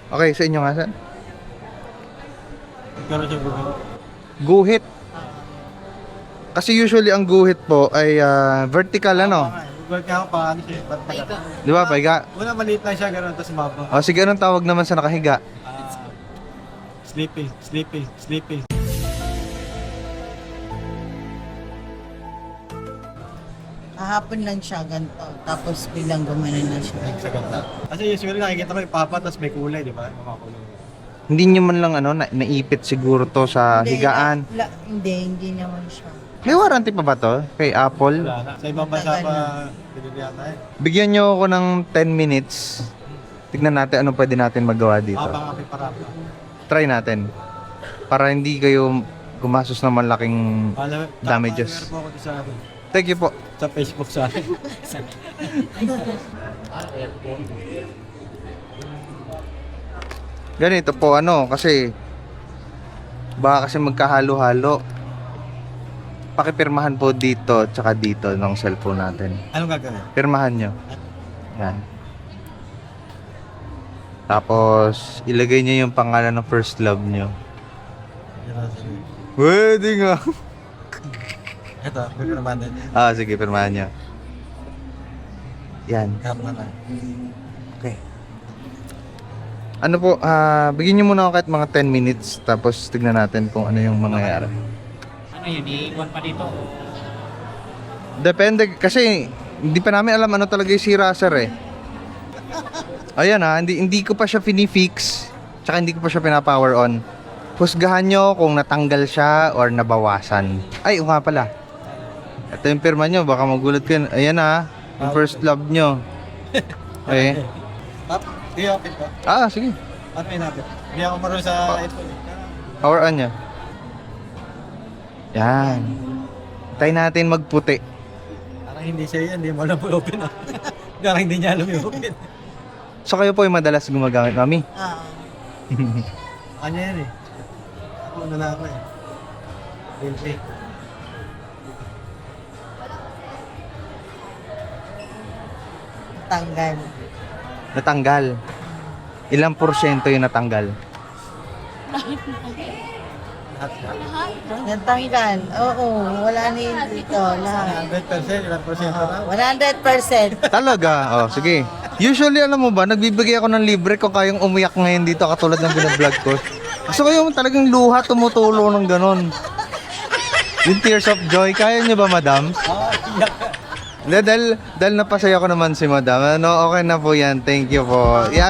Okay, sa inyo nga, sir. Gano'n siya guhit? Guhit. Kasi usually ang guhit po ay vertical, ano? Work nga ako pa, ano siya, ba't taga? Di ba, paiga? Una maliit lang siya, gano'n, tapos maba. O, sige, anong tawag naman sa nakahiga? Sleeping, sleeping, sleeping. Kahapon lang siya ganito, tapos bilang gumanon na siya. Sa ganda. Kasi usually nakikita ko yung papa, tapos may kulay, di ba? Mga kulay. Hindi nyo man lang naipit siguro to sa higaan. Hindi naman siya. May warranty pa ba to kay Apple? Wala na. Sa ibang bansa pa, pinili yata eh. Bigyan nyo ako ng 10 minutes. Tignan natin anong pwede natin magawa dito. Baka may parapa. Try natin. Para hindi kayo gumastos ng malaking damages. Meron po ako sa, Thank you po. sa Facebook sa akin. Ganito po kasi baka kasi magkahalo-halo. Pakipirmahan po dito tsaka dito ng cellphone natin. Anong gagawin? Pirmahan nyo. Yan. Tapos ilagay nyo yung pangalan ng first love nyo. Pwede nga. Ito, may naman din. Sige, pirmahan nyo. Yan. Cut na lang. Okay. Ano po, bigyan nyo muna ako kahit mga 10 minutes tapos tignan natin kung ano yung mangyayari. Ano yun, iiwan pa dito? Depende, kasi hindi pa namin alam ano talaga yung sira, sir eh. Ayan hindi ko pa siya finifix, tsaka hindi ko pa siya pinapower on. Husgahan nyo kung natanggal siya or nabawasan. Ay, nga pala. Ito yung pirma nyo, baka magulat kayo. Ayan yung first love nyo. Okay. Tap, di open ko. Sige. Ano yung napit? Hindi ako marunong sa iPhone. Power on nyo. Yan. Try natin magputi. Parang hindi siya yan, hindi mo alam po open ah. Parang hindi niya alam yung open. So kayo po yung madalas gumagamit, mami? Kanya yan eh. Ako na lang ako eh. Hindi. Tanggal. Natanggal. Ilang porsyento yung natanggal? Lahat na. Natanggal. Oo, wala na yun dito. Lahat. 100%, ilang porsyento na. 100%. Talaga? Sige. Usually, alam mo ba, nagbibigay ako ng libre kung kayong umiyak ngayon dito katulad ng binablog ko. Gusto ko yung talagang luha tumutulo ng ganon. Yung tears of joy, kaya niyo ba, madam? Dahil napasaya ko naman si madam. Okay na po yan. Thank you po. Yeah.